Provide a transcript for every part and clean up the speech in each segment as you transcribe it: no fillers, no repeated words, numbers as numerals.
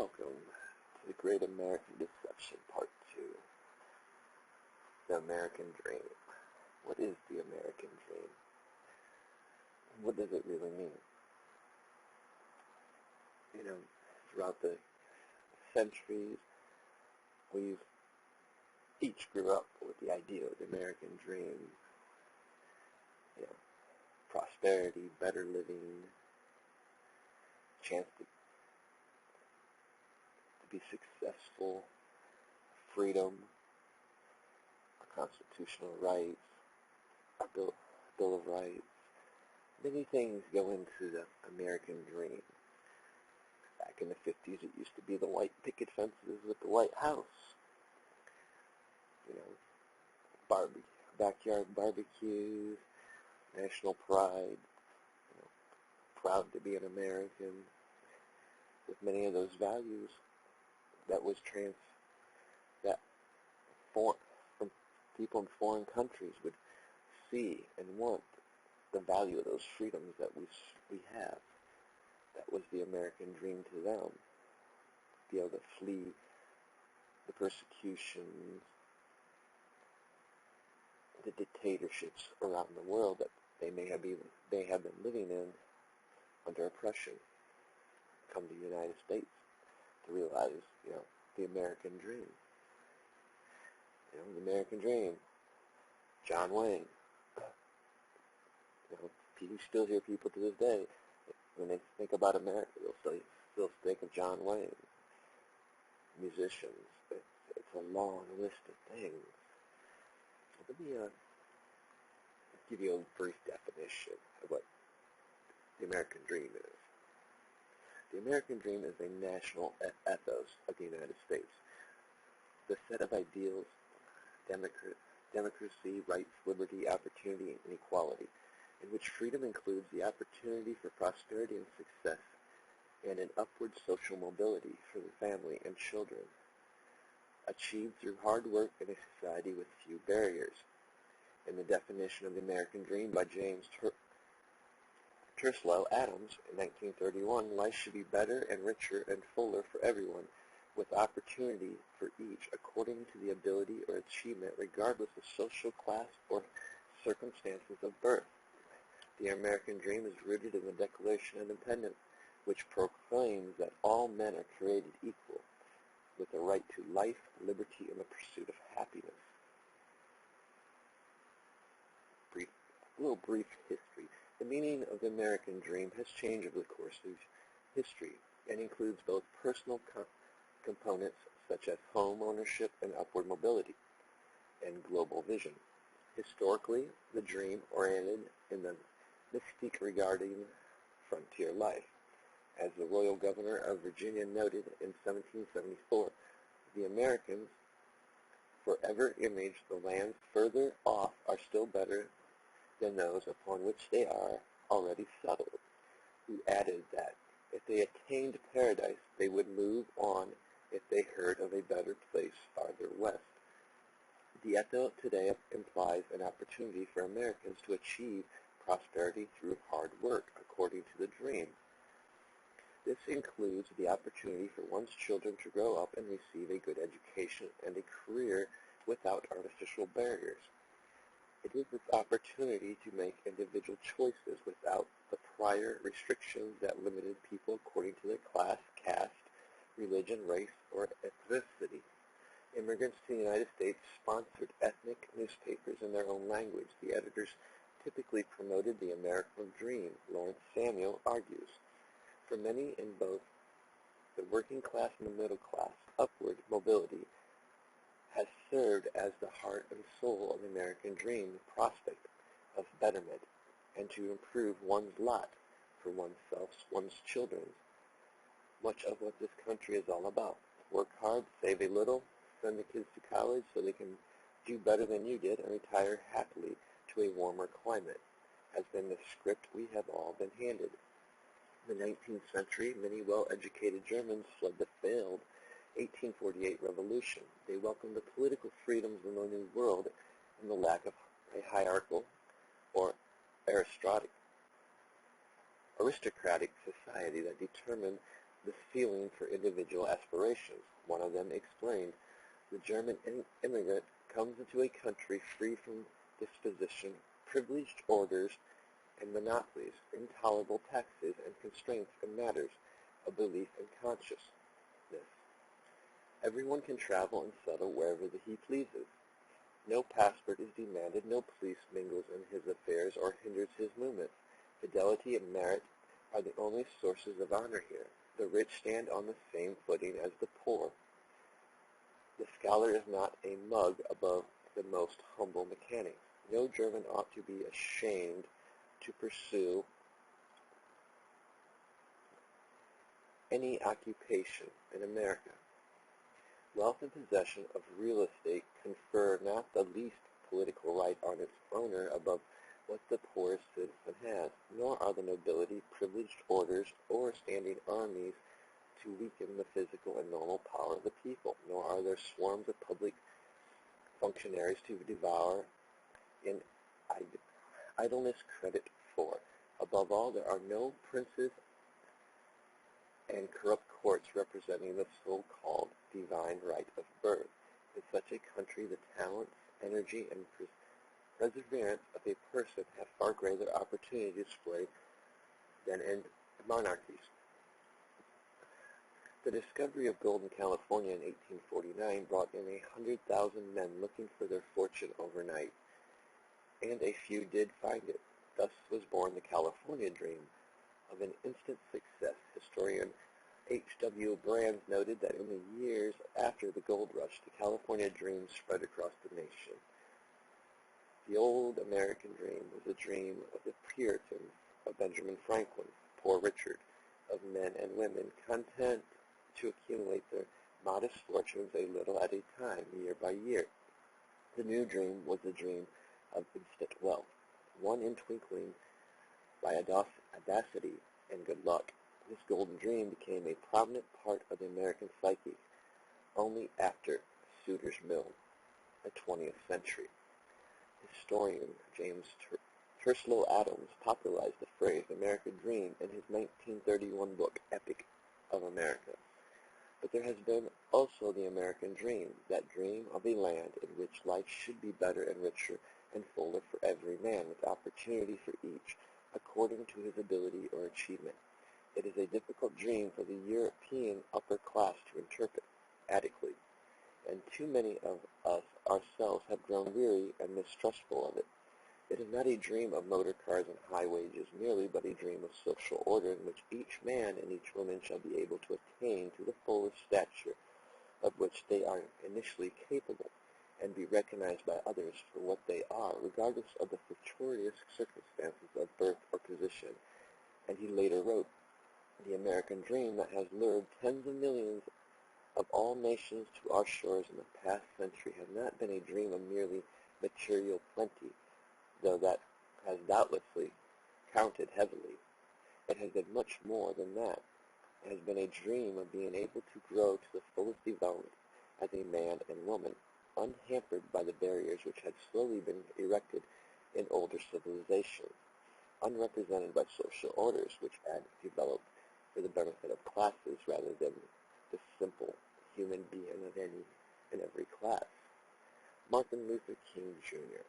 Welcome to the Great American Deception, Part 2. The American Dream. What is the American Dream? What does it really mean? Throughout the centuries, we've each grew up with the idea of the American dream. Prosperity, better living, chance to be successful, freedom, our constitutional rights, our Bill of Rights. Many things go into the American dream. Back in the 50s, it used to be the white picket fences with the White House. Backyard barbecues, national pride, proud to be an American. With many of those values, from people in foreign countries would see and want the value of those freedoms that we have. That was the American dream to them. Be able to flee the persecutions, the dictatorships around the world that they have been living in under oppression. Come to the United States to realize, the American dream. The American dream. John Wayne. You still hear people to this day, when they think about America, they'll still think of John Wayne. Musicians. It's a long list of things. Let me give you a brief definition of what the American dream is. The American dream is a national ethos of the United States. The set of ideals, democracy, rights, liberty, opportunity, and equality, in which freedom includes the opportunity for prosperity and success, and an upward social mobility for the family and children, achieved through hard work in a society with few barriers. In the definition of the American dream by James Truslow Adams in 1931, life should be better and richer and fuller for everyone, with opportunity for each according to the ability or achievement regardless of social class or circumstances of birth. The American dream is rooted in the Declaration of Independence, which proclaims that all men are created equal, with the right to life, liberty, and the pursuit of happiness. A little brief history. The meaning of the American dream has changed over the course of history and includes both personal components such as home ownership and upward mobility, and global vision. Historically, the dream oriented in the mystique regarding frontier life. As the royal governor of Virginia noted in 1774, the Americans forever imaged the lands further off are still better than those upon which they are already settled, who added that if they attained paradise, they would move on if they heard of a better place farther west. The ethos today implies an opportunity for Americans to achieve prosperity through hard work, according to the dream. This includes the opportunity for one's children to grow up and receive a good education and a career without artificial barriers. It is this opportunity to make individual choices without the prior restrictions that limited people according to their class, caste, religion, race, or ethnicity. Immigrants to the United States sponsored ethnic newspapers in their own language. The editors typically promoted the American dream, Lawrence Samuel argues. For many in both the working class and the middle class, upward mobility has served as the heart and soul of the American dream, the prospect of betterment, and to improve one's lot for oneself, one's children. Much of what this country is all about. Work hard, save a little, send the kids to college so they can do better than you did, and retire happily to a warmer climate, has been the script we have all been handed. In the 19th century, many well-educated Germans fled the failed 1848 revolution. They welcomed the political freedoms of the New World and the lack of a hierarchical or aristocratic society that determined the ceiling for individual aspirations. One of them explained, the German immigrant comes into a country free from disposition, privileged orders, and monopolies, intolerable taxes, and constraints in matters of belief and consciousness. Everyone can travel and settle wherever he pleases. No passport is demanded, no police mingles in his affairs or hinders his movements. Fidelity and merit are the only sources of honor here. The rich stand on the same footing as the poor. The scholar is not a mug above the most humble mechanic. No German ought to be ashamed to pursue any occupation in America. Wealth and possession of real estate confer not the least political right on its owner above what the poorest citizen has, nor are the nobility, privileged orders, or standing armies to weaken the physical and normal power of the people, nor are there swarms of public functionaries to devour in idleness credit for. Above all, there are no princes and corrupt courts representing the so-called divine right of birth. In such a country, the talents, energy, and perseverance of a person have far greater opportunity to display than in monarchies. The discovery of gold in California in 1849 brought in 100,000 men looking for their fortune overnight, and a few did find it. Thus was born the California dream of an instant success. Historian H.W. Brands noted that in the years after the gold rush, the California dream spread across the nation. The old American dream was a dream of the Puritans, of Benjamin Franklin, Poor Richard, of men and women content to accumulate their modest fortunes a little at a time, year by year. The new dream was the dream of instant wealth, won in twinkling by audacity and good luck. This golden dream became a prominent part of the American psyche only after Sutter's Mill, the 20th century. Historian James Truslow Adams popularized the phrase American Dream in his 1931 book, Epic of America. But there has been also the American dream, that dream of a land in which life should be better and richer and fuller for every man, with opportunity for each, according to his ability or achievement. It is a difficult dream for the European upper class to interpret adequately, and too many of us ourselves have grown weary and mistrustful of it. It is not a dream of motor cars and high wages merely, but a dream of social order in which each man and each woman shall be able to attain to the fullest stature of which they are initially capable, and be recognized by others for what they are, regardless of the fortuitous circumstances of birth or position. And he later wrote, the American dream that has lured tens of millions of all nations to our shores in the past century has not been a dream of merely material plenty, though that has doubtlessly counted heavily. It has been much more than that. It has been a dream of being able to grow to the fullest development as a man and woman, unhampered by the barriers which had slowly been erected in older civilizations, unrepresented by social orders which had developed for the benefit of classes rather than the simple human being of any and every class. Martin Luther King, Jr.,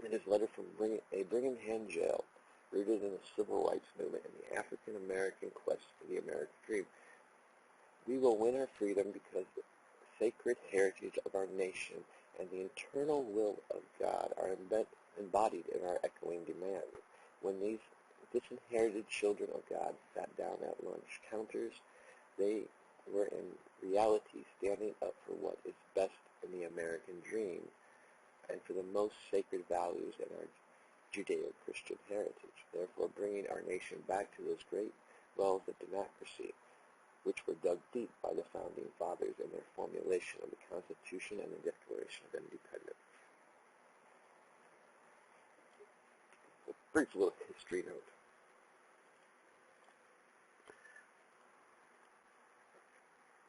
in his letter from a Birmingham jail, rooted in the civil rights movement and the African-American quest for the American dream, we will win our freedom because the sacred heritage of our nation and the eternal will of God are embodied in our echoing demands. When these disinherited children of God sat down at lunch counters, they were in reality standing up for what is best in the American dream and for the most sacred values in our Judeo-Christian heritage, therefore bringing our nation back to those great wells of democracy which were dug deep by the Founding Fathers in their formulation of the Constitution and the Declaration of Independence. A brief little history note.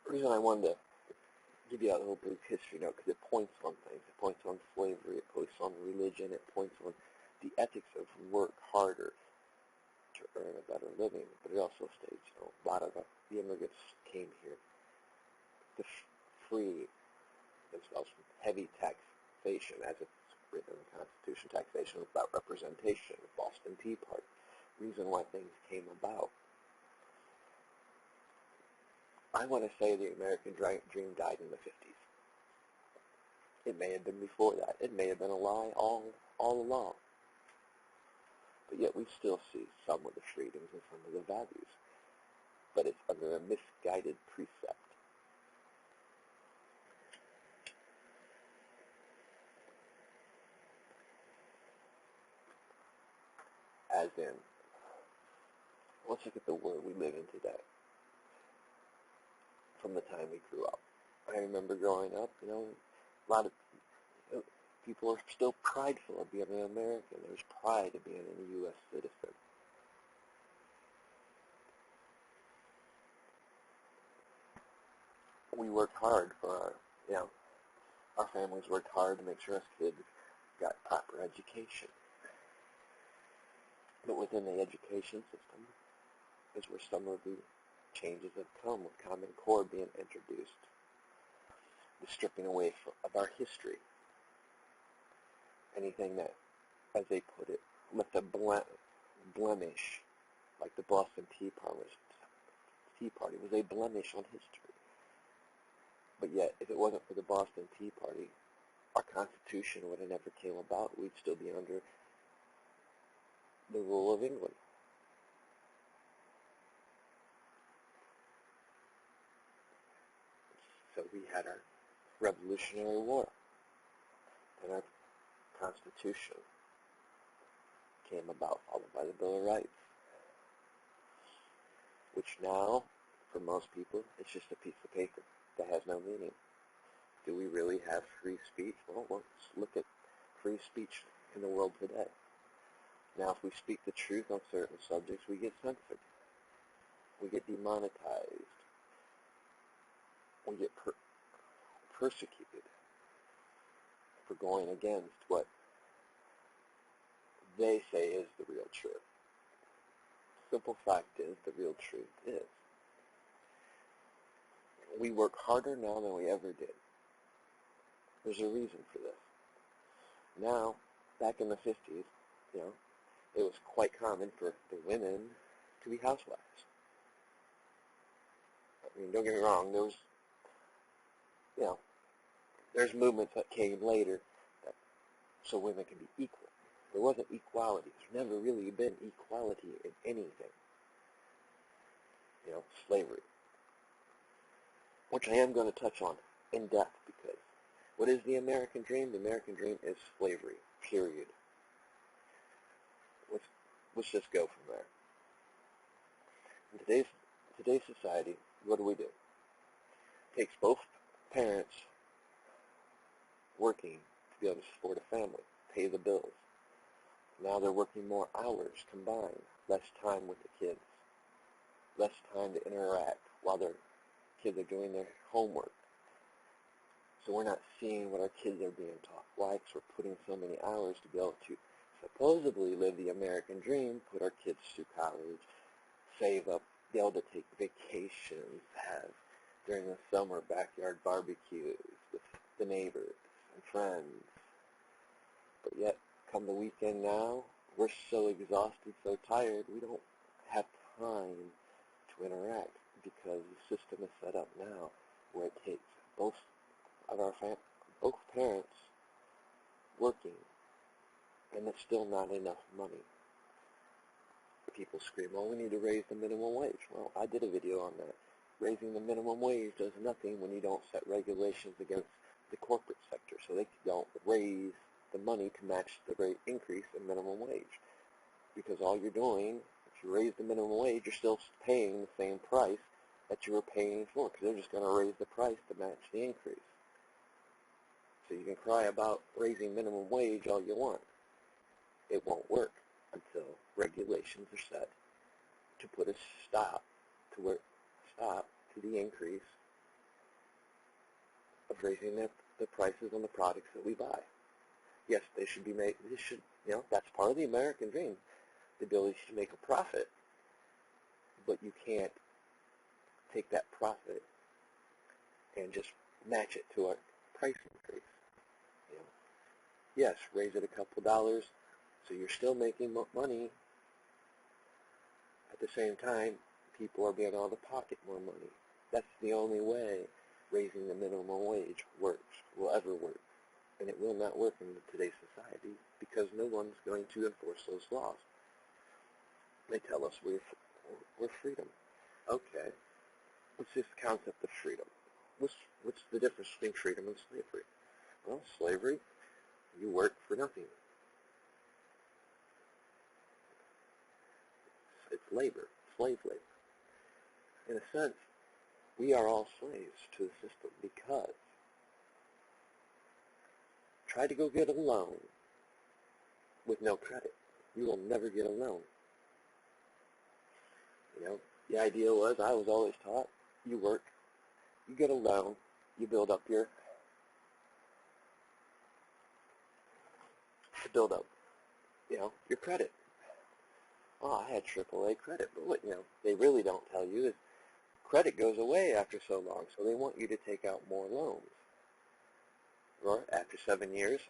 The reason I wanted to give you a little brief history note because it points on things. It points on slavery. It points on religion. It points on the ethics of work harder, to earn a better living, but it also states, a lot of the immigrants came here to free themselves from heavy taxation, as it's written in the Constitution. Taxation was about representation, the Boston Tea Party, reason why things came about. I want to say the American dream died in the 50s. It may have been before that. It may have been a lie all along. But yet we still see some of the freedoms and some of the values. But it's under a misguided precept. As in, let's look at the world we live in today. From the time we grew up. I remember growing up, a lot of people are still prideful of being an American. There's pride of being a U.S. citizen. We worked hard for our families worked hard to make sure us kids got proper education. But within the education system is where some of the changes have come, with Common Core being introduced, the stripping away of our history. Anything that, as they put it, left a blemish, like the Boston Tea Party was a blemish on history. But yet, if it wasn't for the Boston Tea Party, our Constitution would have never came about. We'd still be under the rule of England. So we had our Revolutionary War, and our Constitution came about, followed by the Bill of Rights, which now, for most people, it's just a piece of paper that has no meaning. Do we really have free speech? Well, let's look at free speech in the world today. Now, if we speak the truth on certain subjects, we get censored. We get demonetized. We get persecuted for going against what they say is the real truth. Simple fact is, the real truth is, we work harder now than we ever did. There's a reason for this. Now, back in the 50s, it was quite common for the women to be housewives. I mean, don't get me wrong, there's movements that came later so women can be equal. There wasn't equality. There's never really been equality in anything. Slavery. Which I am going to touch on in depth, because what is the American dream? The American dream is slavery, period. Let's just go from there. In today's society, what do? It takes both parents working to be able to support a family, pay the bills. Now they're working more hours combined, less time with the kids, less time to interact while their kids are doing their homework. So we're not seeing what our kids are being taught. Why? Because we're putting so many hours to be able to supposedly live the American dream, put our kids through college, save up, be able to take vacations, have, during the summer, backyard barbecues with the neighbors and friends. But yet, come the weekend now, we're so exhausted, so tired, we don't have time to interact, because the system is set up now where it takes both parents working, and it's still not enough money. People scream, oh, we need to raise the minimum wage. Well, I did a video on that. Raising the minimum wage does nothing when you don't set regulations against the corporate sector, so they don't raise the money to match the rate increase in minimum wage. Because all you're doing, if you raise the minimum wage, you're still paying the same price that you were paying before, because they're just going to raise the price to match the increase. So you can cry about raising minimum wage all you want. It won't work until regulations are set to put a stop to the increase of raising the prices on the products that we buy. Yes, they should be made. That's part of the American dream, the ability to make a profit. but you can't take that profit and just match it to a price increase. You know, yes, raise it a couple dollars, so you're still making money. At the same time, people are being able to pocket more money. That's the only way raising the minimum wage will ever work. And it will not work in today's society because no one's going to enforce those laws. They tell us we're freedom. Okay, what's this concept of freedom? What's the difference between freedom and slavery? Well, slavery, you work for nothing. It's labor, slave labor. In a sense, we are all slaves to the system because try to go get a loan with no credit. You will never get a loan. You know, the idea was, I was always taught, you work, you get a loan, you build up your credit. Oh, I had AAA credit, but what, they really don't tell you is credit goes away after so long, so they want you to take out more loans. Or after 7 years,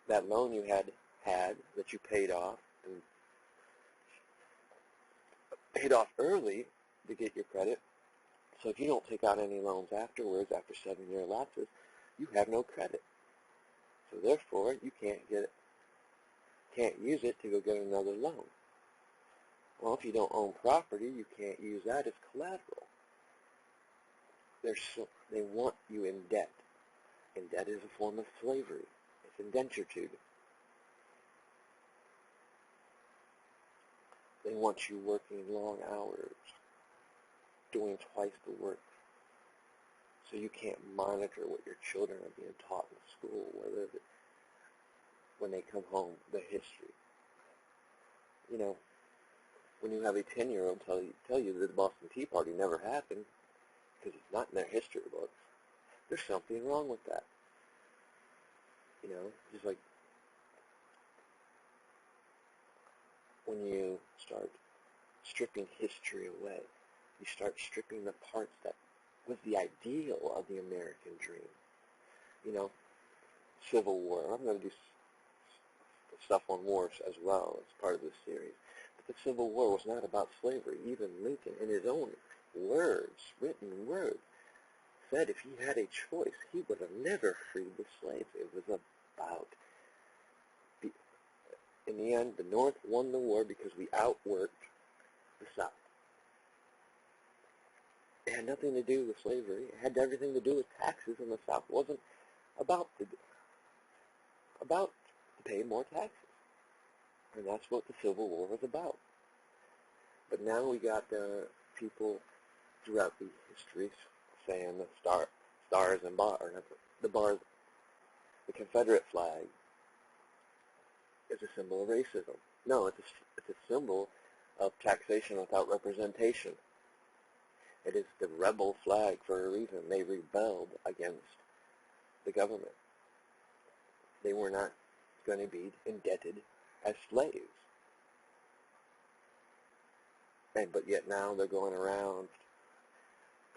that loan you had that you paid off and paid off early to get your credit. So if you don't take out any loans afterwards, after 7-year lapses, you have no credit. So therefore, you can't use it to go get another loan. Well, if you don't own property, you can't use that as collateral. They want you in debt. And debt is a form of slavery. It's indenturitude. They want you working long hours, doing twice the work. So you can't monitor what your children are being taught in school, when they come home, the history. When you have a 10-year-old tell you that the Boston Tea Party never happened, because it's not in their history books, there's something wrong with that. Just like when you start stripping history away, you start stripping the parts that was the ideal of the American dream. Civil War. I'm going to do stuff on wars as well as part of this series. But the Civil War was not about slavery. Even Lincoln, in his own written words, said if he had a choice, he would have never freed the slaves. It was about, in the end, the North won the war because we outworked the South. It had nothing to do with slavery. It had everything to do with taxes, and the South wasn't about to pay more taxes. And that's what the Civil War was about. But now we got people throughout the histories saying the stars and the Confederate flag is a symbol of racism. No, it's a symbol of taxation without representation. It is the rebel flag for a reason. They rebelled against the government. They were not going to be indebted as slaves. But yet now they're going around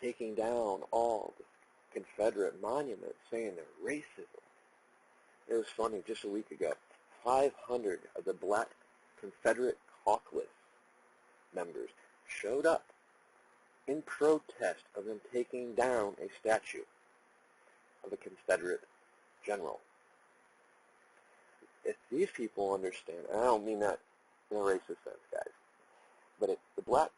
taking down all the Confederate monuments, saying they're racism. It was funny, just a week ago, 500 of the black Confederate caucus members showed up in protest of them taking down a statue of a Confederate general. If these people understand, and I don't mean that in a racist sense, guys, but if the black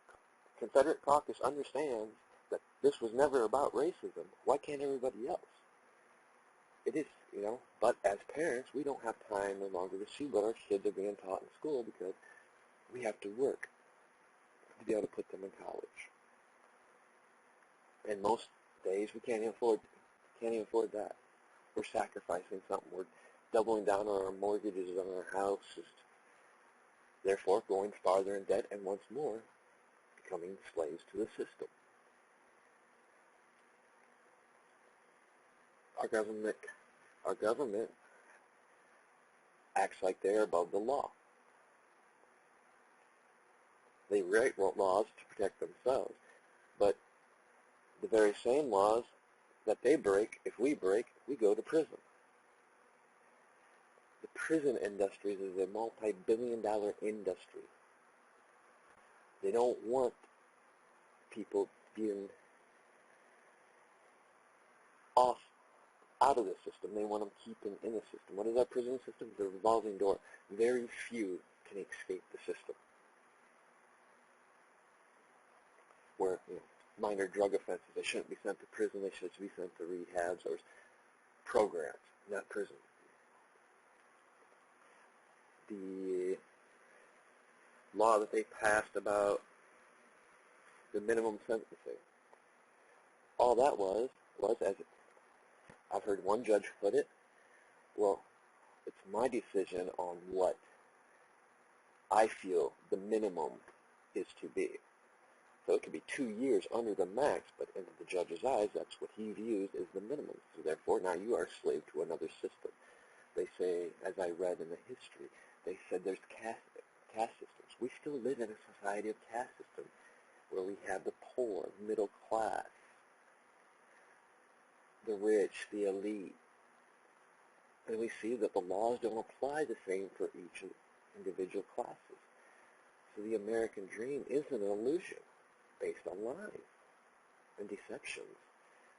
Confederate caucus understands that this was never about racism, why can't everybody else? It is, but as parents, we don't have time no longer to see what our kids are being taught in school because we have to work to be able to put them in college. And most days we can't even afford that. We're sacrificing something. We're doubling down on our mortgages on our houses, therefore going farther in debt and once more becoming slaves to the system. Our government acts like they're above the law. They write laws to protect themselves, but the very same laws that they break, if we break, we go to prison. The prison industry is a multi-billion-dollar industry. They don't want people being out of the system. They want them keeping in the system. What is our prison system? It's a revolving door. Very few can escape the system. Where, minor drug offenses, they shouldn't be sent to prison. They should be sent to rehabs or programs, not prison. The law that they passed about the minimum sentencing, all that was as I've heard one judge put it, well, it's my decision on what I feel the minimum is to be. So it could be 2 years under the max, but in the judge's eyes, that's what he views as the minimum. So therefore, now you are a slave to another system. They say, as I read in the history, they said there's caste systems. We still live in a society of caste systems where we have the poor, middle class, the rich, the elite. And we see that the laws don't apply the same for each individual classes. So the American dream is an illusion based on lies and deceptions,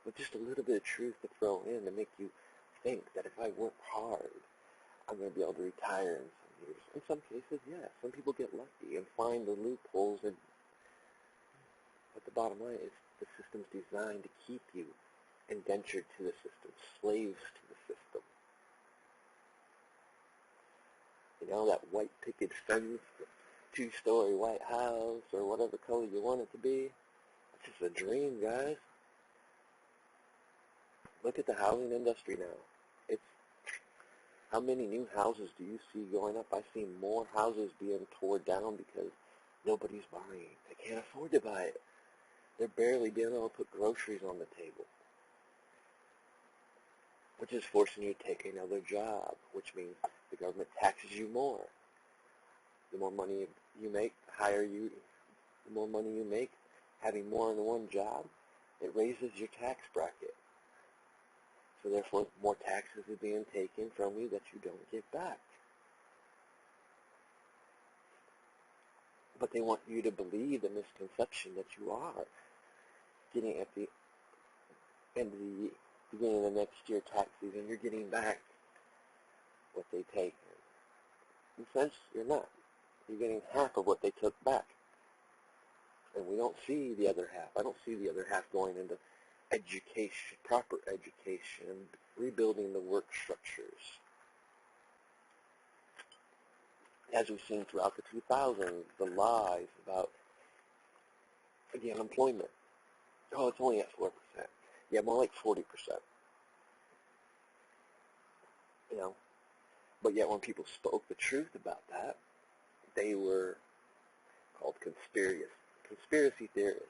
with just a little bit of truth to throw in to make you think that if I work hard, I'm going to be able to retire in some years. In some cases, yes. Some people get lucky and find the loopholes, but the bottom line is the system's designed to keep you indentured to the system, slaves to the system. That white picket fence, the 2-story white house, or whatever color you want it to be, it's just a dream, guys. Look at the housing industry now. How many new houses do you see going up? I see more houses being torn down because nobody's buying. They can't afford to buy it. They're barely being able to put groceries on the table, which is forcing you to take another job, which means the government taxes you more. The more money you make, the more money you make, having more than one job, it raises your tax bracket. So therefore, more taxes are being taken from you that you don't get back. But they want you to believe the misconception that you are getting at the end of the beginning of the next year tax season, you're getting back what they take. In a sense, you're not. You're getting half of what they took back. And we don't see the other half. I don't see the other half going into education, proper education, rebuilding the work structures. As we've seen throughout the 2000s, the lies about the unemployment. Oh, it's only at 4%. Yeah, more like 40%. But yet when people spoke the truth about that, they were called conspiracy theorists.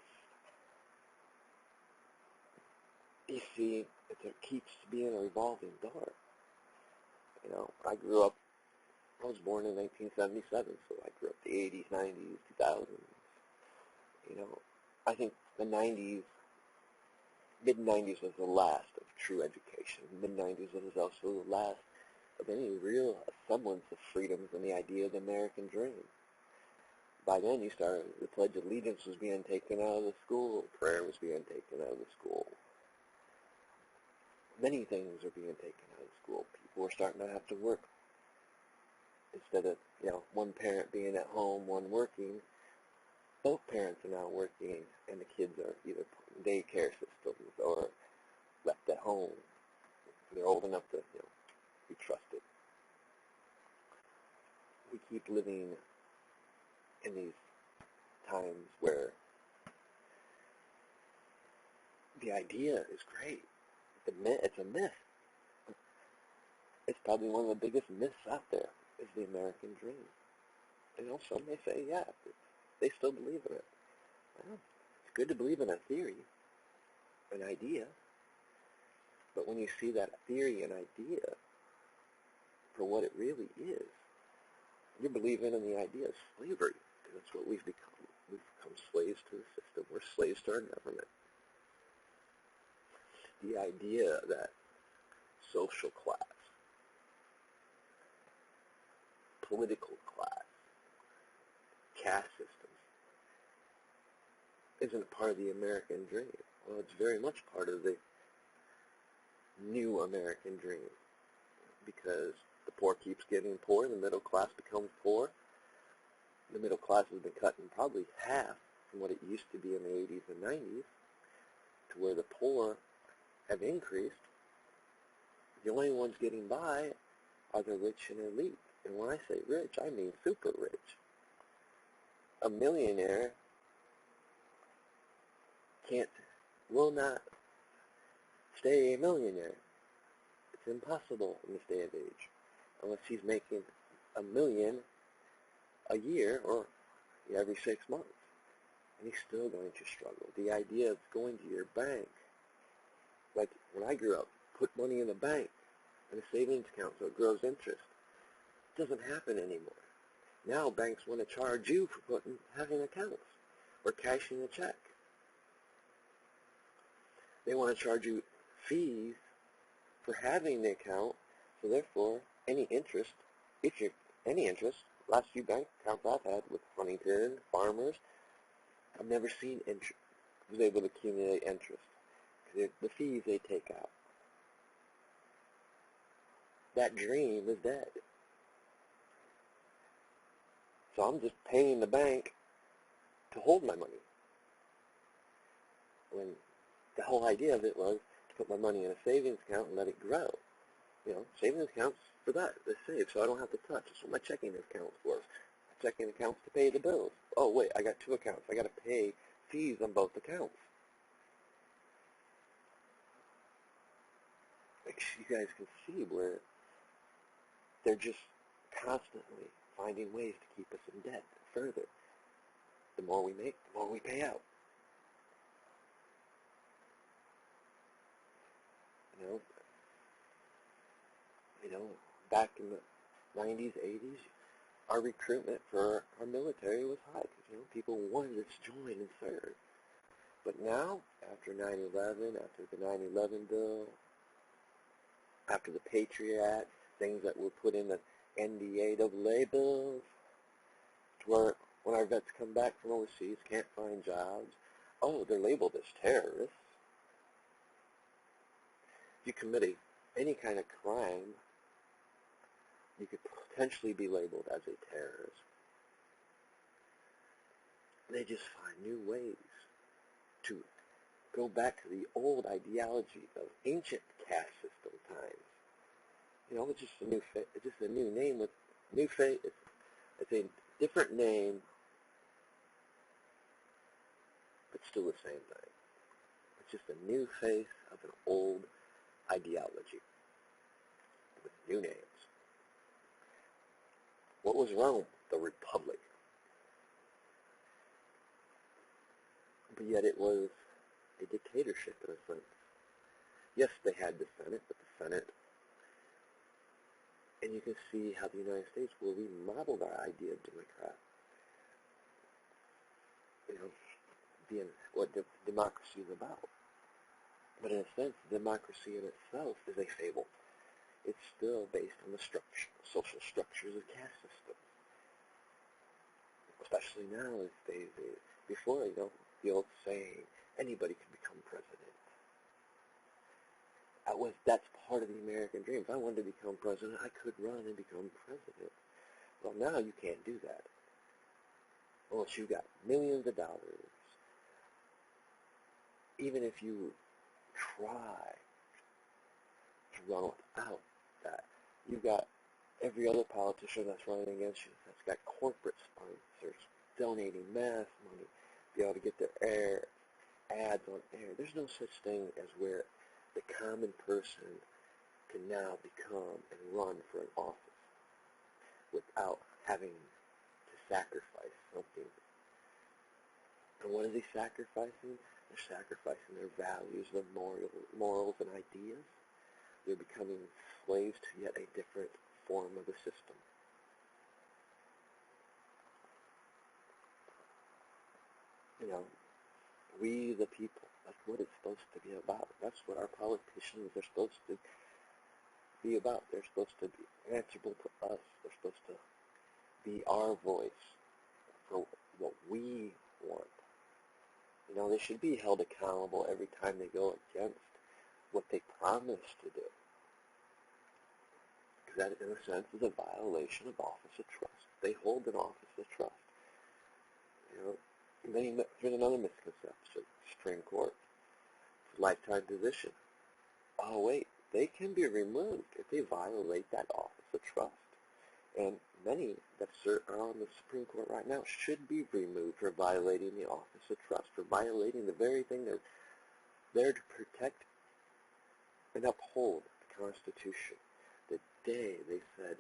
You see, it keeps being a revolving door. I was born in 1977, so I grew up the 80s, 90s, 2000s. I think the 90s, mid-90s was the last of true education. Mid-90s was also the last of any real semblance of freedoms and the idea of the American dream. By then, the Pledge of Allegiance was being taken out of the school. Prayer was being taken out of the school. Many things are being taken out of school. People are starting to have to work. Instead of, one parent being at home, one working, both parents are now working, and the kids are either put in daycare systems or left at home. They're old enough to, be trusted. We keep living in these times where the idea is great. It's a myth. It's probably one of the biggest myths out there is the American dream. Some may say, yeah, they still believe in it. Well, it's good to believe in a theory, an idea, but when you see that theory and idea for what it really is, you're believing in the idea of slavery, because that's what we've become. We've become slaves to the system. We're slaves to our government. The idea that social class, political class, caste systems isn't part of the American dream. Well, it's very much part of the new American dream, because the poor keeps getting poor, the middle class becomes poor. The middle class has been cut in probably half from what it used to be in the 80s and 90s, to where the poor have increased. The only ones getting by are the rich and elite. And when I say rich, I mean super rich. A millionaire will not stay a millionaire. It's impossible in this day and age, unless he's making $1 million a year or every 6 months. And he's still going to struggle. The idea of going to your bank, like when I grew up, put money in the bank in a savings account so it grows interest. It doesn't happen anymore. Now banks want to charge you for having accounts or cashing a check. They want to charge you fees for having the account, so therefore any interest, last few bank accounts I've had with Huntington, Farmers, I've never seen interest, was able to accumulate interest, because the fees they take out. That dream is dead. So I'm just paying the bank to hold my money, when the whole idea of it was to put my money in a savings account and let it grow. You know, savings accounts for that, they save, so I don't have to touch. That's what my checking account's for. Checking accounts to pay the bills. Oh wait, I got 2 accounts. I got to pay fees on both accounts. Like you guys can see where they're just constantly finding ways to keep us in debt further. The more we make, the more we pay out. You know, back in the 90s, 80s, our recruitment for our military was high because, people wanted to join and serve. But now, after 9/11, after the 9/11 bill, after the Patriot Act, things that were put in the NDAA bills, to where when our vets come back from overseas, can't find jobs, they're labeled as terrorists. If you commit any kind of crime, you could potentially be labeled as a terrorist. They just find new ways to go back to the old ideology of ancient caste system times. It's just a new name with new face. It's a different name, but still the same thing. It's just a new face of an old ideology with new names. What was Rome? The Republic. But yet it was a dictatorship in a sense. Yes, they had the Senate, but the Senate, and you can see how the United States, where we modeled our idea of democrat, being what democracy is about. But in a sense, democracy in itself is a fable. It's still based on the social structures of caste systems. Especially now, before, the old saying, anybody can become president. That's part of the American dream. If I wanted to become president, I could run and become president. Well, now you can't do that. Unless you got millions of dollars. Even if you try to run without that, you've got every other politician that's running against you that's got corporate sponsors donating mass money to be able to get their ads on air. There's no such thing as where the common person can now become and run for an office without having to sacrifice something. And what is he sacrificing? They're sacrificing their values, their morals and ideas. They're becoming slaves to yet a different form of the system. You know, we the people. That's what it's supposed to be about. That's what our politicians are supposed to be about. They're supposed to be answerable to us. They're supposed to be our voice for what we want. You know, they should be held accountable every time they go against what they promise to do. Because that, in a sense, is a violation of office of trust. They hold an office of trust. You know, and then there's another misconception. Supreme Court. It's a lifetime position. Oh, wait. They can be removed if they violate that office of trust. And many that are on the Supreme Court right now should be removed for violating the office of trust, for violating the very thing that's there to protect and uphold the Constitution. The day they said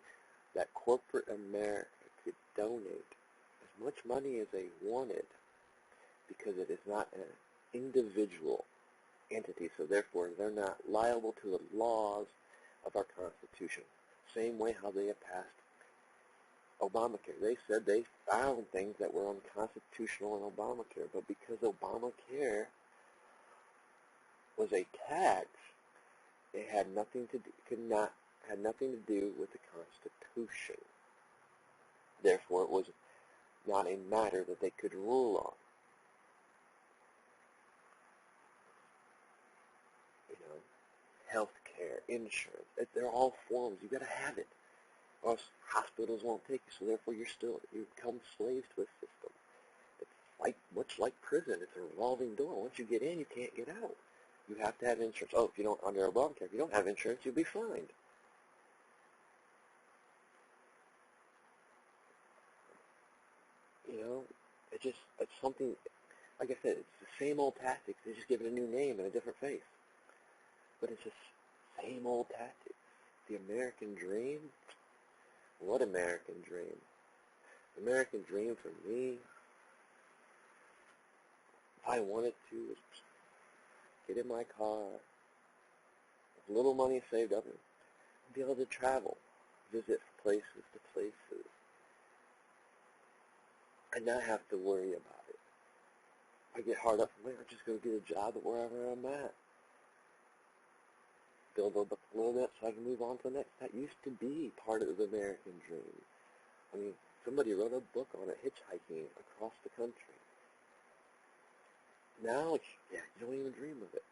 that corporate America could donate as much money as they wanted because it is not an individual entity, so therefore they're not liable to the laws of our Constitution. Same way how they have passed Obamacare. They said they found things that were unconstitutional in Obamacare, but because Obamacare was a tax, it had nothing to do, had nothing to do with the Constitution. Therefore, it was not a matter that they could rule on. You know, health care, insurance, they're all forms. You've got to have it. Or else hospitals won't take you, so therefore you become slaves to a system. It's much like prison. It's a revolving door. Once you get in, you can't get out. You have to have insurance. Oh, if you don't, under Obamacare, if you don't have insurance, you'll be fined. You know, it's something, like I said, it's the same old tactics. They just give it a new name and a different face. But it's the same old tactics. The American dream? What American dream? The American dream for me, if I wanted to, was get in my car, with little money saved up, and be able to travel, visit places to places, and not have to worry about it. I get hard up, I'm just going to get a job at wherever I'm at. Build up a little bit so I can move on to the next. That used to be part of the American dream. I mean, somebody wrote a book on it, hitchhiking across the country. Now, you don't even dream of it.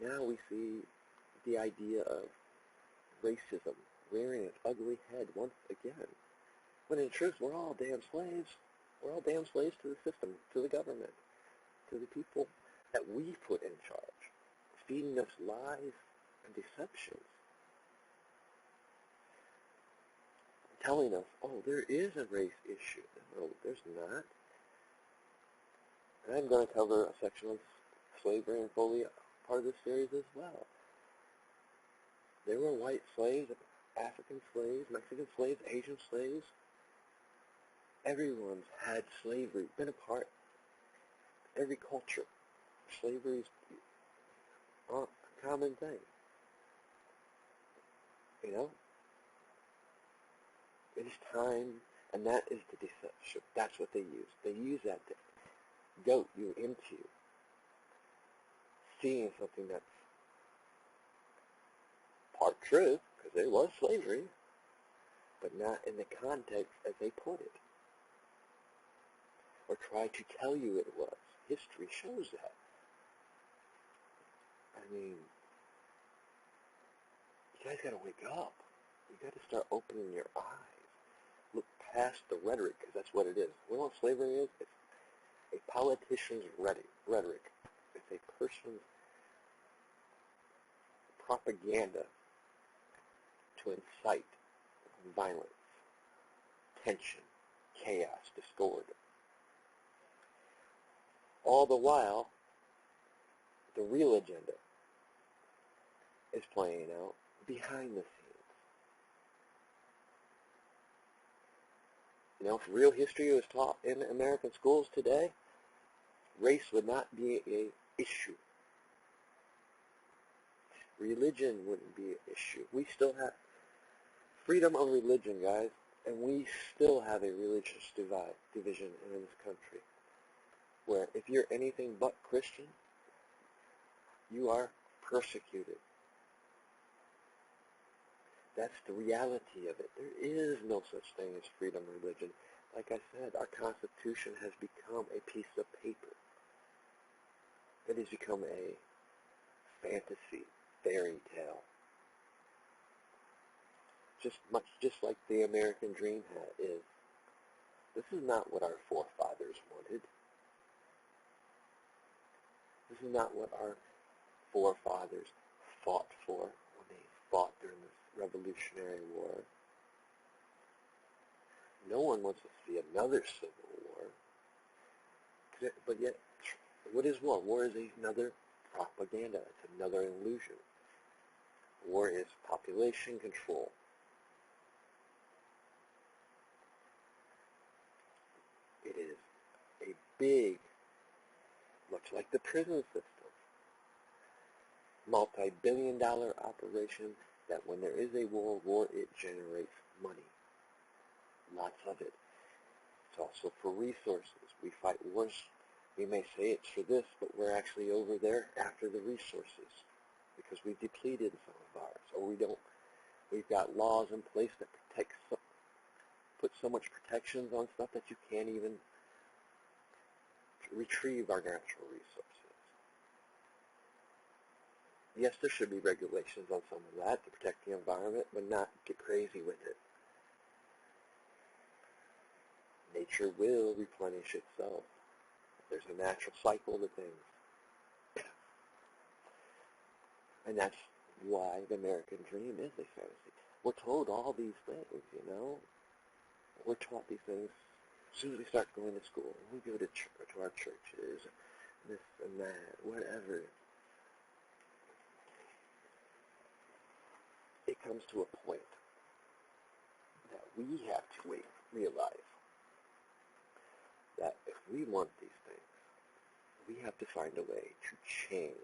But now we see the idea of racism rearing its ugly head once again. When in truth, we're all damn slaves. We're all damn slaves to the system, to the government, to the people that we put in charge, feeding us lies and deceptions, telling us, oh, there is a race issue. No, there's not. And I'm going to cover a section of slavery and fully part of this series as well. There were white slaves, African slaves, Mexican slaves, Asian slaves. Everyone's had slavery, been a part of every culture. Slavery is a common thing. You know? It is time, and that is the deception. That's what they use. They use that to goat you into seeing something that's part truth, because there was slavery, but not in the context as they put it, or try to tell you it was. History shows that. I mean, you guys got to wake up. You got to start opening your eyes. Look past the rhetoric, because that's what it is. You know what slavery is? It's a politician's rhetoric. It's a person's propaganda to incite violence, tension, chaos, discord. All the while, the real agenda is playing out behind the scenes. You know, if real history was taught in American schools today, race would not be an issue. Religion wouldn't be an issue. We still have freedom of religion, guys, and we still have a religious division in this country. where if you're anything but Christian, you are persecuted. That's the reality of it. There is no such thing as freedom of religion. Like I said, our Constitution has become a piece of paper. It has become a fantasy, fairy tale. Just like the American dream is. This is not what our forefathers wanted. This is not what our forefathers fought for when they fought during this Revolutionary War. No one wants to see another civil war. But yet, what is war? War is another propaganda. It's another illusion. War is population control. It is a big, much like the prison system, multi-billion-dollar operation that when there is a war, it generates money. Lots of it. It's also for resources. We fight wars. We may say it's for this, but we're actually over there after the resources because we've depleted some of ours, or we don't. We've got laws in place that put so much protections on stuff that you can't even retrieve our natural resources. Yes, there should be regulations on some of that to protect the environment, but not get crazy with it. Nature will replenish itself. There's a natural cycle to things. And that's why the American dream is a fantasy. We're told all these things, you know. We're taught these things as soon as we start going to school. We go to our churches, this and that, whatever. It comes to a point that we have to realize that if we want these things, we have to find a way to change.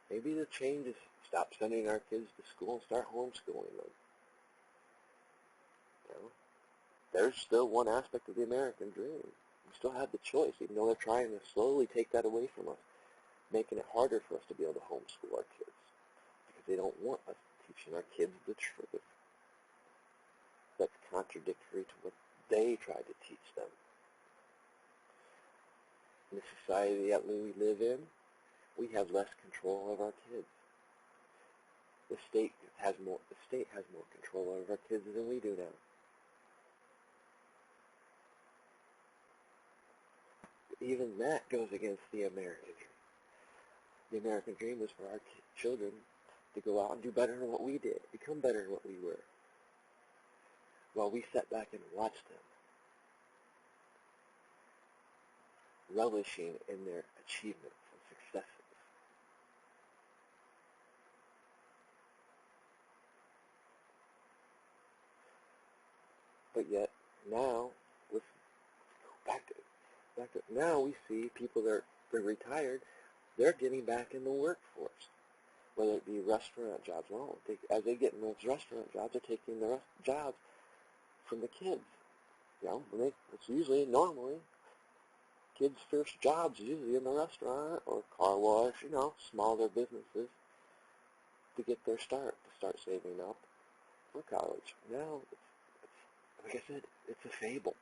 Maybe the change is stop sending our kids to school and start homeschooling them. You know? There's still one aspect of the American dream. We still have the choice, even though they're trying to slowly take that away from us, making it harder for us to be able to homeschool our kids because they don't want us teaching our kids the truth. That's contradictory to what they tried to teach them. In the society that we live in, we have less control of our kids. The state has more control over our kids than we do now. Even that goes against the American dream. The American dream was for our children to go out and do better than what we did, become better than what we were, while we sat back and watched them, relishing in their achievements and successes. But yet, now, let's go back to now we see people that are retired, they're getting back in the workforce, whether it be restaurant jobs. Well, as they get in those restaurant jobs, they're taking the jobs from the kids. You know, it's usually, normally, kids' first jobs is usually in the restaurant or car wash, you know, smaller businesses to get their start, to start saving up for college. Now, it's like I said, it's a fable.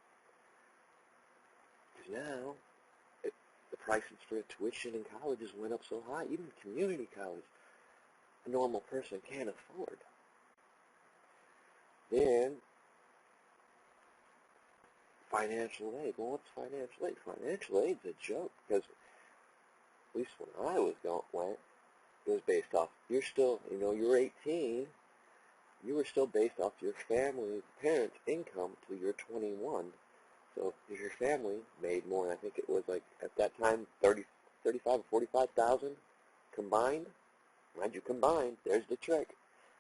Because now, the prices for tuition in colleges went up so high, even community college, a normal person can't afford. Then, financial aid. Well, what's financial aid? Financial aid's a joke, because at least when I went, it was based off, you're still, you know, you're 18, you were still based off your family's parents' income till you're 21. So if your family made more, I think it was like, at that time, 35 or 45,000 combined. Mind you, combined, there's the trick.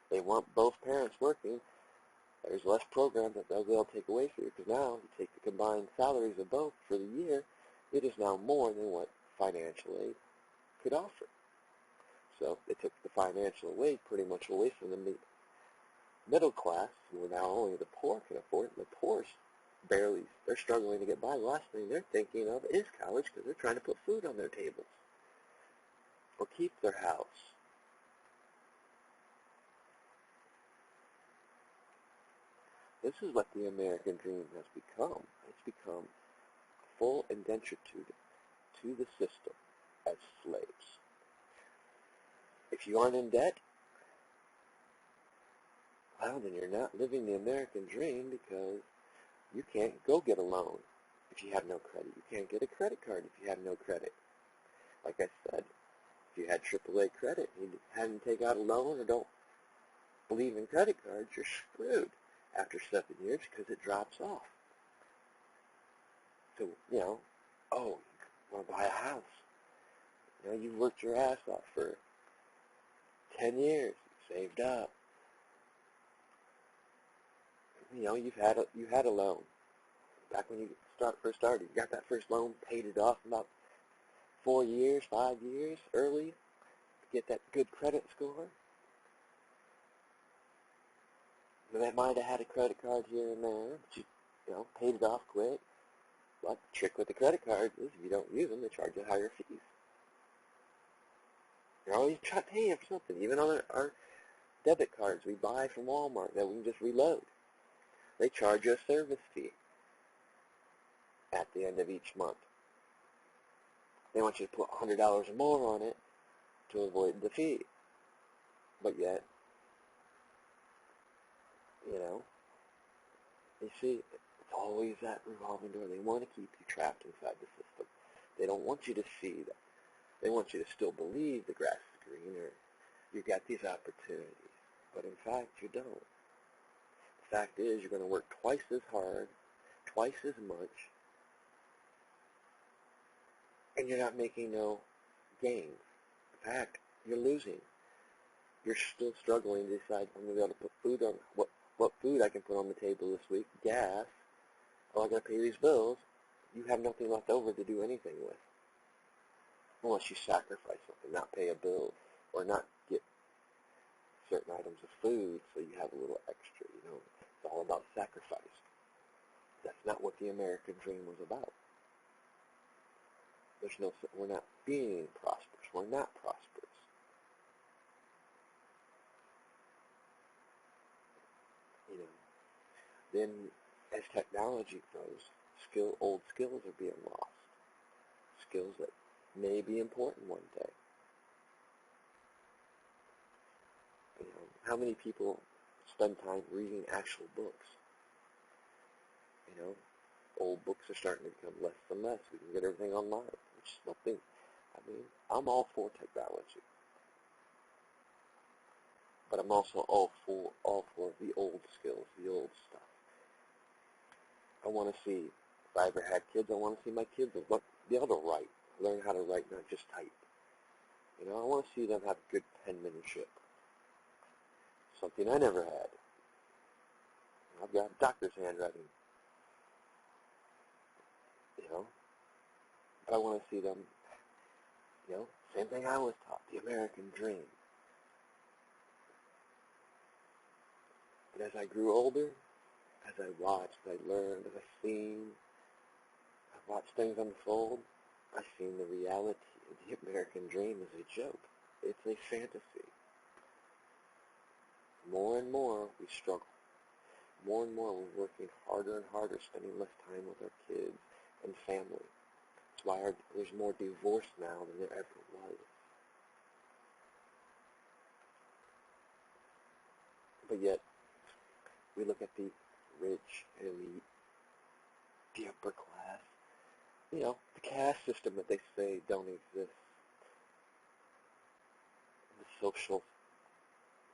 They want both parents working. There's less programs that they'll take away from you, because now you take the combined salaries of both for the year, it is now more than what financial aid could offer. So they took the financial aid pretty much away from the middle class, where now only the poor can afford it. The poor they're struggling to get by. The last thing they're thinking of is college because they're trying to put food on their tables or keep their house. This is what the American dream has become. It's become full indentured to the system as slaves. If you aren't in debt, well, then you're not living the American dream, because you can't go get a loan if you have no credit. You can't get a credit card if you have no credit. Like I said, if you had AAA credit and you hadn't taken out a loan or don't believe in credit cards, you're screwed after 7 years because it drops off. So, oh, you want to buy a house. You've worked your ass off for 10 years. You saved up. You had a loan. Back when you first started, you got that first loan, paid it off in about 4 years, 5 years early to get that good credit score. And they might have had a credit card here and there, but you paid it off quick. But the trick with the credit cards is if you don't use them, they charge you higher fees. You're always paying for something. Even on our debit cards we buy from Walmart that we can just reload, they charge you a service fee at the end of each month. They want you to put $100 or more on it to avoid the fee. But yet, you see, it's always that revolving door. They want to keep you trapped inside the system. They don't want you to see that. They want you to still believe the grass is greener. You've got these opportunities. But in fact, you don't. The fact is, you're going to work twice as hard, twice as much, and you're not making no gains. In fact, you're losing. You're still struggling to decide, I'm going to be able to put food on, what food I can put on the table this week, gas, oh, I got to pay these bills. You have nothing left over to do anything with, unless you sacrifice something, not pay a bill, or not get certain items of food so you have a little extra. It's all about sacrifice. That's not what the American dream was about. We're not being prosperous. We're not prosperous. Then as technology grows, old skills are being lost. Skills that may be important one day. How many people spend time reading actual books? Old books are starting to become less and less. We can get everything online, which is nothing. I'm all for technology. But I'm also all for the old skills, the old stuff. I want to see, if I ever had kids, I want to see my kids be able to write, learn how to write, not just type. I want to see them have good penmanship, something I never had. I've got doctor's handwriting, but I want to see them, same thing I was taught, the American dream. But as I grew older, as I watched, I learned, as I watched things unfold, I seen the reality of the American dream as a joke. It's a fantasy. More and more, we struggle. More and more, we're working harder and harder, spending less time with our kids and family. That's why there's more divorce now than there ever was. But yet, we look at the rich, elite, the upper class, the caste system that they say don't exist, the social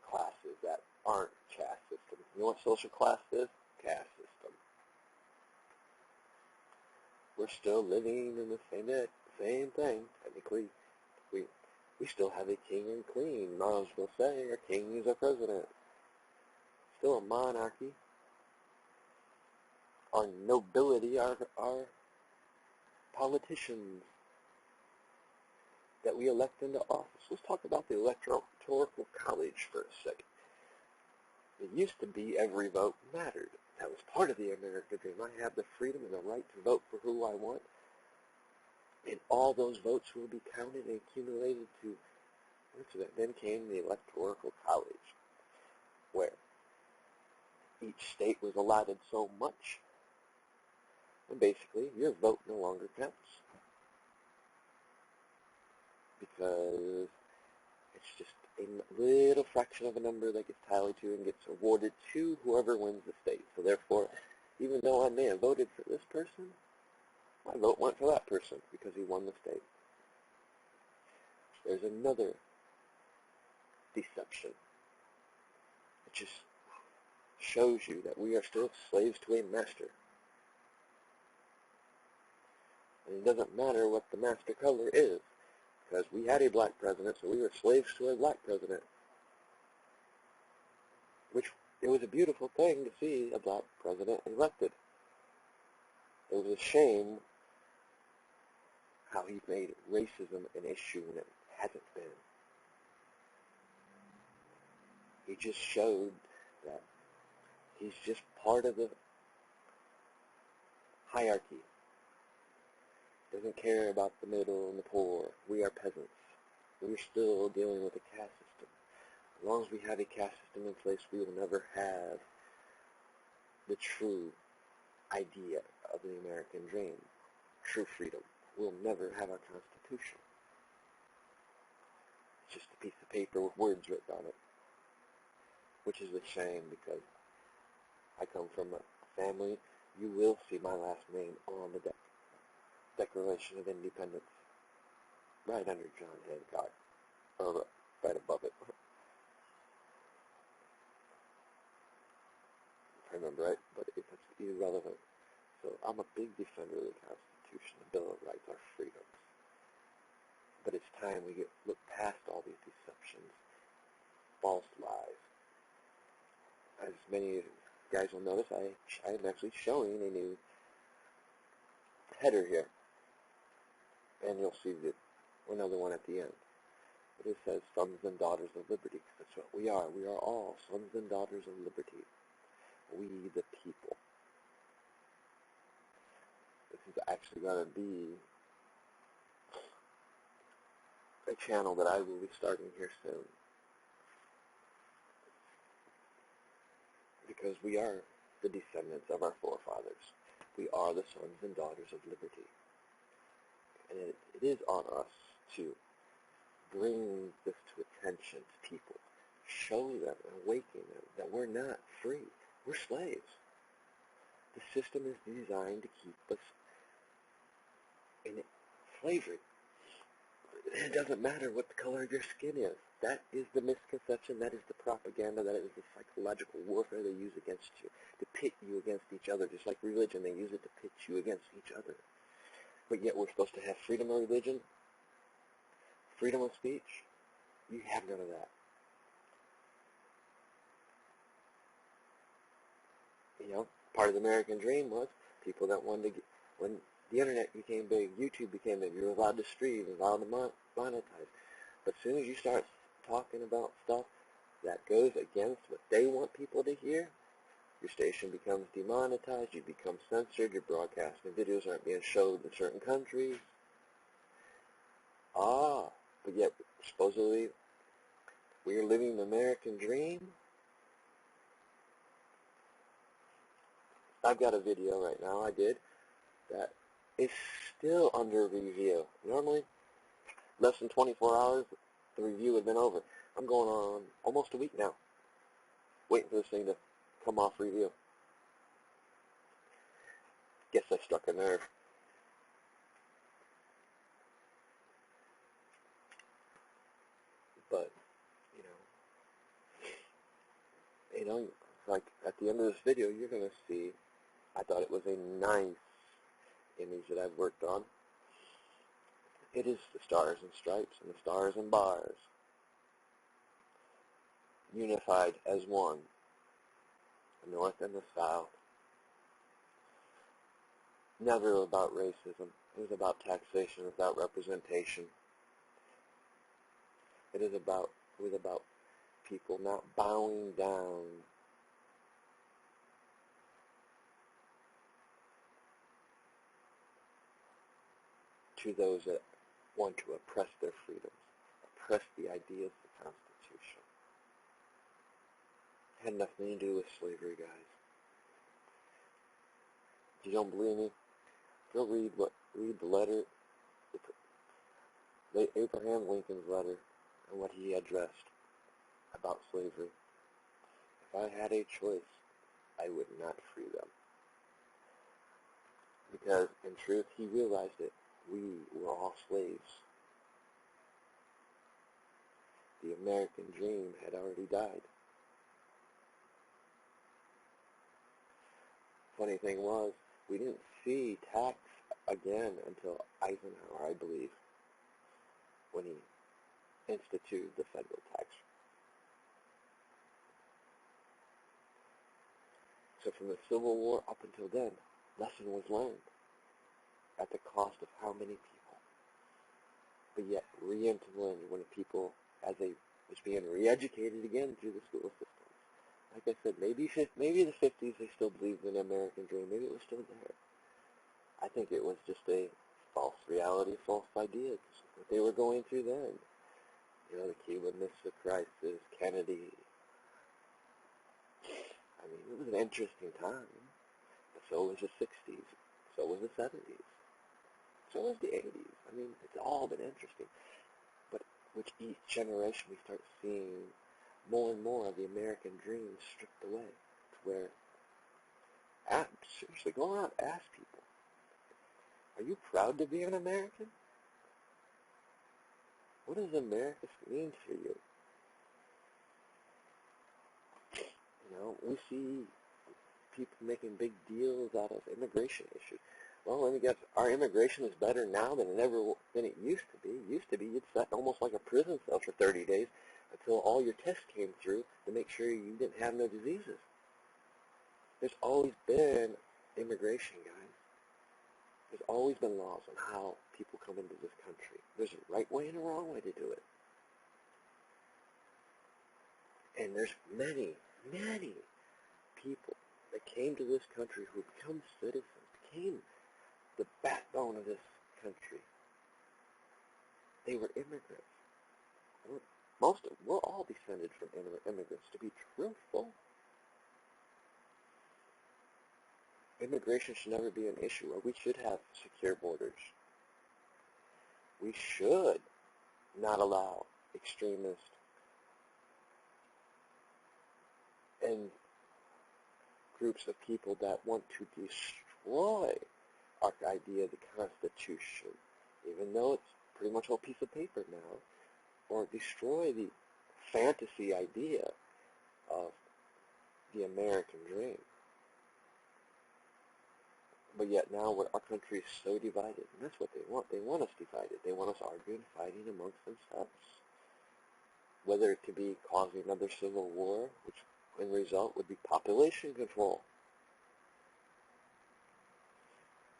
classes that aren't caste systems. You know what social class is? Caste system. We're still living in the same thing. Technically, we still have a king and queen. Might as well say our king is our president. Still a monarchy. Our nobility are politicians that we elect into office. Let's talk about the electoral college for a second. It used to be every vote mattered. That was part of the American dream. I have the freedom and the right to vote for who I want, and all those votes will be counted and accumulated to, then came the Electoral College, where each state was allotted so much, and basically your vote no longer counts, because it's just a little fraction of a number that gets tallied to and gets awarded to whoever wins the state. So therefore, even though I may have voted for this person, my vote went for that person because he won the state. There's another deception. It just shows you that we are still slaves to a master. And it doesn't matter what the master color is, because we had a black president, so we were slaves to a black president. Which, it was a beautiful thing to see a black president elected. It was a shame how he made racism an issue when it hasn't been. He just showed that he's just part of the hierarchy. Doesn't care about the middle and the poor. We are peasants. We're still dealing with a caste system. As long as we have a caste system in place, we will never have the true idea of the American dream, true freedom. We'll never have our Constitution. It's just a piece of paper with words written on it, which is a shame because I come from a family. You will see my last name on the Declaration of Independence, right under John Hancock, or right above it. If I remember right, but it's irrelevant. So I'm a big defender of the Constitution, the Bill of Rights, our freedoms. But it's time we look past all these deceptions, false lies. As many of you guys will notice, I am actually showing a new header here. And you'll see another one at the end. But it says sons and daughters of liberty. That's what we are. We are all sons and daughters of liberty. We the people. This is actually going to be a channel that I will be starting here soon. Because we are the descendants of our forefathers. We are the sons and daughters of liberty. And it is on us to bring this to attention to people, show them and awaken them that we're not free. We're slaves. The system is designed to keep us in slavery. It doesn't matter what the color of your skin is. That is the misconception. That is the propaganda. That is the psychological warfare they use against you, to pit you against each other. Just like religion, they use it to pit you against each other. But yet we're supposed to have freedom of religion, freedom of speech. You have none of that. You know, part of the American dream was people that wanted to get, when the internet became big, YouTube became big, you were allowed to stream, you were allowed to monetize. But as soon as you start talking about stuff that goes against what they want people to hear, your station becomes demonetized, you become censored, your broadcasting videos aren't being showed in certain countries. But yet, supposedly, we are living the American dream. I've got a video right now I did that is still under review. Normally, less than 24 hours, the review had been over. I'm going on almost a week now, waiting for this thing to come off review. Guess I struck a nerve. But, like at the end of this video, you're going to see, I thought it was a nice image that I've worked on. It is the stars and stripes and the stars and bars, unified as one, the north and the south. Never about racism. It was about taxation without representation. It was about people not bowing down to those that want to oppress their freedoms, oppress the ideas of the Constitution. It had nothing to do with slavery, guys. If you don't believe me, go read the letter, Abraham Lincoln's letter, and what he addressed about slavery. If I had a choice, I would not free them. Because, in truth, he realized it. We were all slaves. The American dream had already died. Funny thing was, we didn't see tax again until Eisenhower, I believe, when he instituted the federal tax. So from the Civil War up until then, lesson was learned at the cost of how many people? But yet re-implemented when people, as they was being re-educated again through the school system. Like I said, maybe the 50s they still believed in the American dream. Maybe it was still there. I think it was just a false reality, false idea. What they were going through then. You know, the Cuban Missile Crisis, Kennedy. I mean, it was an interesting time. But so was the 60s. So was the 70s. So was the 80s. I mean, it's all been interesting. But with each generation, we start seeing more and more of the American dream stripped away. To where, seriously, go around, ask people, are you proud to be an American? What does America mean for you? You know, we see people making big deals out of immigration issues. Well, let me guess, our immigration is better now than it used to be. It used to be you'd sit almost like a prison cell for 30 days until all your tests came through to make sure you didn't have no diseases. There's always been immigration, guys. There's always been laws on how people come into this country. There's a right way and a wrong way to do it. And there's many, many people that came to this country who become citizens, became the backbone of this country. They were immigrants. We're all descended from immigrants, to be truthful. Immigration should never be an issue, or we should have secure borders. We should not allow extremists and groups of people that want to destroy our idea of the Constitution, even though it's pretty much a piece of paper now, or destroy the fantasy idea of the American dream. But yet now our country is so divided, and that's what they want. They want us divided. They want us arguing, fighting amongst themselves. Whether it to be causing another civil war, which in result would be population control.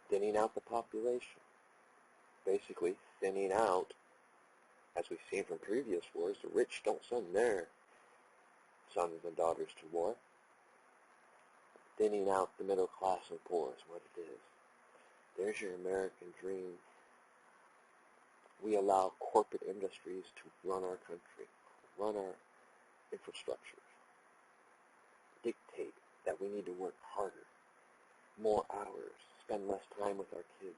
Thinning out the population. Basically, thinning out, as we've seen from previous wars, the rich don't send their sons and daughters to war. Thinning out the middle class and poor is what it is. There's your American dream. We allow corporate industries to run our country, run our infrastructures, dictate that we need to work harder, more hours, spend less time with our kids,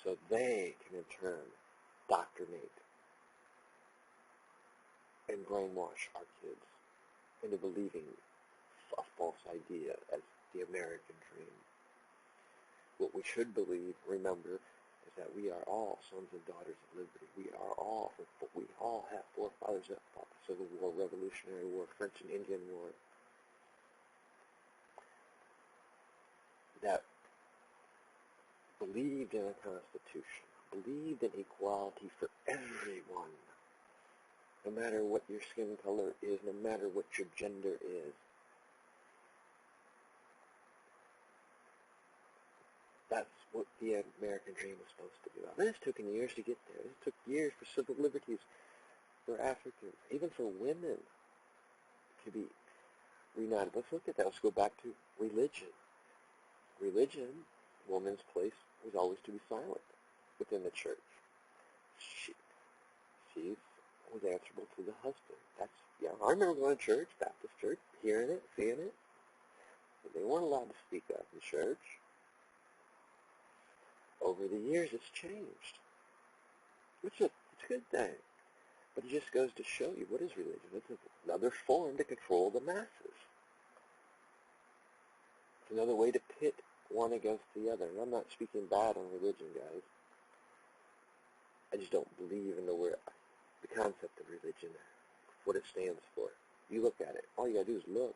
so they can in turn doctrinate and brainwash our kids into believing a false idea as the American dream. What we should believe, remember, is that we are all sons and daughters of liberty. We all have forefathers that fought the Civil War, Revolutionary War, French and Indian War, that believed in a Constitution, believed in equality for everyone, no matter what your skin color is, no matter what your gender is. That's what the American dream was supposed to do. And it's taken years to get there. It took years for civil liberties for Africans, even for women, to be reunited. Let's look at that. Let's go back to religion. Religion, woman's place was always to be silent within the church. She was answerable to the husband. I remember going to church, Baptist church, hearing it, seeing it. But they weren't allowed to speak up in church. Over the years, it's changed. It's a good thing. But it just goes to show you, what is religion? It's another form to control the masses. It's another way to pit one against the other. And I'm not speaking bad on religion, guys. I just don't believe in the concept of religion, what it stands for. You look at it. All you got to do is look.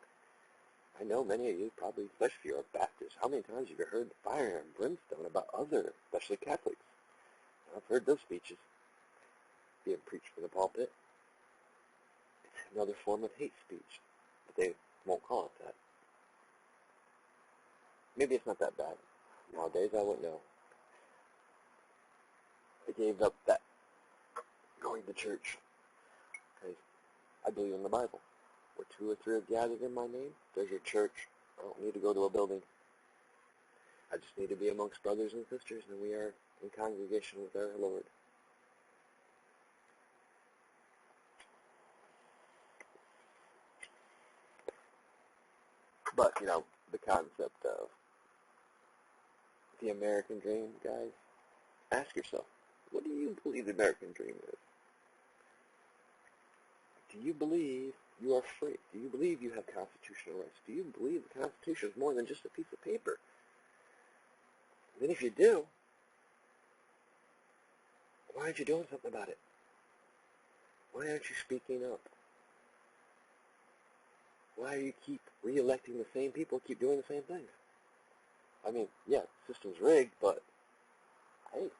I know many of you, probably, especially if you're a Baptist, how many times have you heard fire and brimstone about other, especially Catholics? I've heard those speeches being preached from the pulpit. It's another form of hate speech, but they won't call it that. Maybe it's not that bad. Nowadays, I wouldn't know. I gave up that going to church because I believe in the Bible. Where 2 or 3 are gathered in my name, there's your church. I don't need to go to a building. I just need to be amongst brothers and sisters, and we are in congregation with our Lord. But, the concept of the American dream, guys, ask yourself, what do you believe the American dream is? Do you believe you are free? Do you believe you have constitutional rights? Do you believe the Constitution is more than just a piece of paper? Then if you do, why aren't you doing something about it? Why aren't you speaking up? Why do you keep re-electing the same people, keep doing the same things? I mean, yeah, the system's rigged, but hey,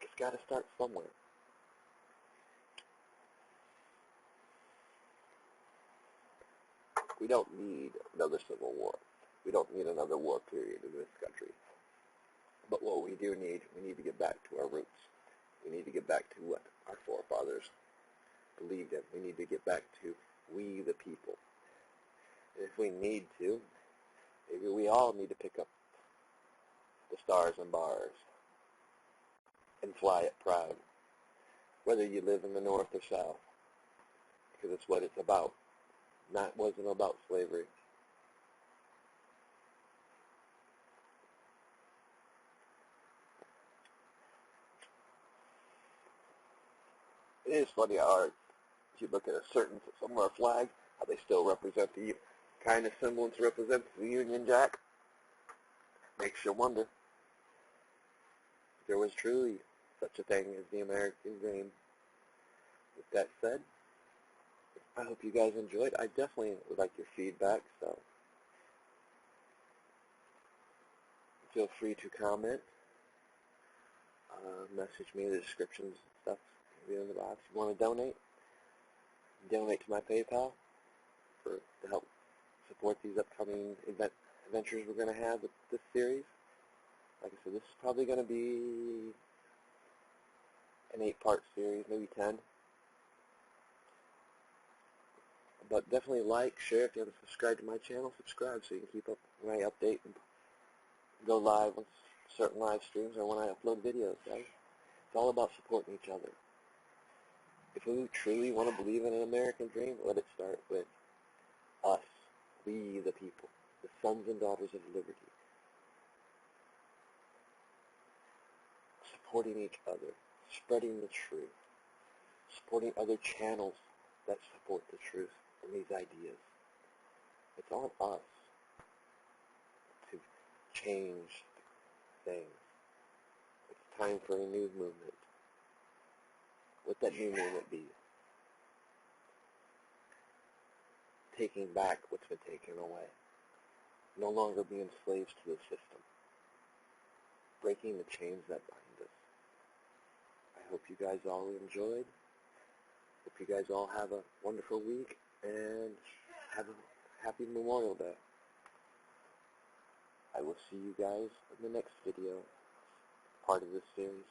it's got to start somewhere. We don't need another civil war. We don't need another war period in this country. But what we do need, we need to get back to our roots. We need to get back to what our forefathers believed in. We need to get back to we the people. And if we need to, maybe we all need to pick up the stars and bars and fly it proud, whether you live in the north or south, because it's what it's about. Wasn't about slavery. It is funny how if you look at some of our flags, how they still represent the kind of semblance represents the Union Jack. Makes you wonder if there was truly such a thing as the American dream. With that said, I hope you guys enjoyed. I definitely would like your feedback, so feel free to comment, message me in the descriptions and stuff in the box. If you want to donate to my PayPal to help support these upcoming adventures we're going to have with this series. Like I said, this is probably going to be an 8-part series, maybe 10. But definitely like, share. If you haven't subscribed to my channel, subscribe so you can keep up when I update and go live on certain live streams or when I upload videos, guys. It's all about supporting each other. If we truly want to believe in an American dream, let it start with us, we the people, the sons and daughters of liberty. Supporting each other, spreading the truth, supporting other channels that support the truth and these ideas. It's on us to change things. It's time for a new movement. What that new movement be? Taking back what's been taken away. No longer being slaves to the system. Breaking the chains that bind us. I hope you guys all enjoyed. Hope you guys all have a wonderful week and have a happy Memorial Day. I will see you guys in the next video, part of this series.